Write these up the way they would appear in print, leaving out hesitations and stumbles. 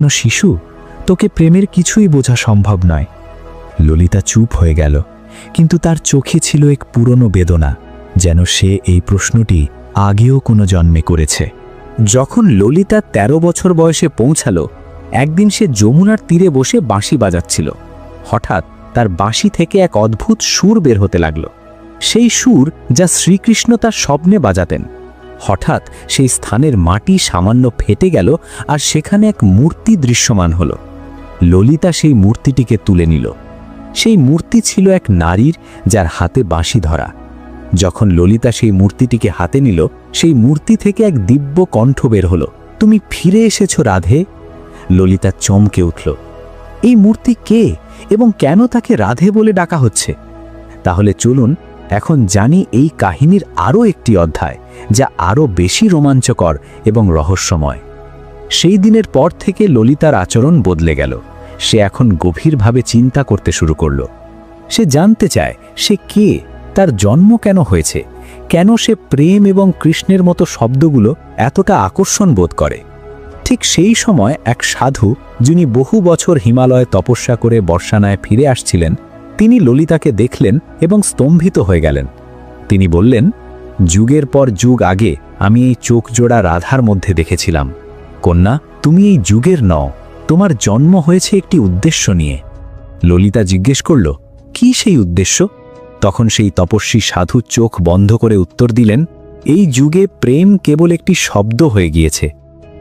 শিশু, তোকে প্রেমের কিছুই বোঝা সম্ভব নয়। ললিতা চুপ হয়ে গেল, কিন্তু তার চোখে ছিল এক পুরনো বেদনা, যেন সে এই প্রশ্নটি আগেও কোনো জন্মে করেছে। যখন ললিতা ১৩ বছর বয়সে পৌঁছালো, একদিন সে যমুনার তীরে বসে বাঁশি বাজাচ্ছিল। হঠাৎ তার বাঁশি থেকে এক অদ্ভুত সুর বের হতে লাগল, সেই সুর যা শ্রীকৃষ্ণ তার স্বপ্নে বাজাতেন। হঠাৎ সেই স্থানের মাটি সামান্য ফেটে গেল, আর সেখানে এক মূর্তি দৃশ্যমান হল। ললিতা সেই মূর্তিটিকে তুলে নিল। সেই মূর্তি ছিল এক নারীর, যার হাতে বাঁশি ধরা। যখন ললিতা সেই মূর্তিটিকে হাতে নিল, সেই মূর্তি থেকে এক দিব্য কণ্ঠ বের হল, তুমি ফিরে এসেছো রাধে। ললিতা চমকে উঠল। এই মূর্তি কে এবং কেন তাকে রাধে বলে ডাকা হচ্ছে? তাহলে চলুন এখন জানি এই কাহিনীর আরও একটি অধ্যায়, যা আরও বেশি রোমাঞ্চকর এবং রহস্যময়। সেই দিনের পর থেকে ললিতার আচরণ বদলে গেল। সে এখন গভীরভাবে চিন্তা করতে শুরু করল। সে জানতে চায় সে কে, তার জন্ম কেন হয়েছে, কেন সে প্রেম এবং কৃষ্ণের মতো শব্দগুলো এতটা আকর্ষণ বোধ করে। ঠিক সেই সময় এক সাধু, যিনি বহু বছর হিমালয়ে তপস্যা করে বর্ষানায় ফিরে আসছিলেন, তিনি ললিতাকে দেখলেন এবং স্তম্ভিত হয়ে গেলেন। তিনি বললেন, যুগের পর যুগ আগে আমি এই চোখজোড়া রাধার মধ্যে দেখেছিলাম। কন্যা, তুমি এই যুগের নও, তোমার জন্ম হয়েছে একটি উদ্দেশ্য নিয়ে। ললিতা জিজ্ঞেস করল, কি সেই উদ্দেশ্য? তখন সেই তপস্বী সাধু চোখ বন্ধ করে উত্তর দিলেন, এই যুগে প্রেম কেবল একটি শব্দ হয়ে গিয়েছে,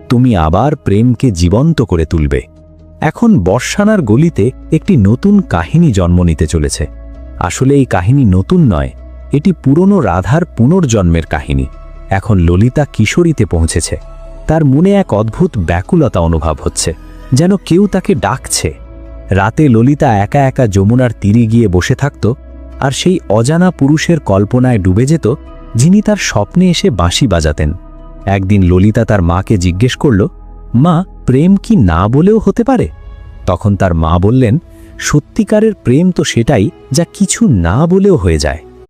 তুমি আবার প্রেমকে জীবন্ত করে তুলবে। এখন বর্ষানার গলিতে একটি নতুন কাহিনী জন্ম নিতে চলেছে। আসলে এই কাহিনী নতুন নয়, এটি পুরনো রাধার পুনর্জন্মের কাহিনী। এখন ললিতা কিশোরীতে পৌঁছেছে। তার মনে এক অদ্ভুত ব্যাকুলতা অনুভব হচ্ছে, যেন কেউ তাকে ডাকছে। রাতে ললিতা একা একা যমুনার তীরে গিয়ে বসে থাকত, আর সেই অজানা পুরুষের কল্পনায় ডুবে যেত, যিনি তার স্বপ্নে এসে বাঁশি বাজাতেন। একদিন ললিতা তার মাকে জিজ্ঞেস করল, মা, প্রেম কি না বলেও হতে পারে? তখন তার মা বললেন, সত্যিকারের প্রেম তো সেটাই যা কিছু না বলেও হয়ে যায়।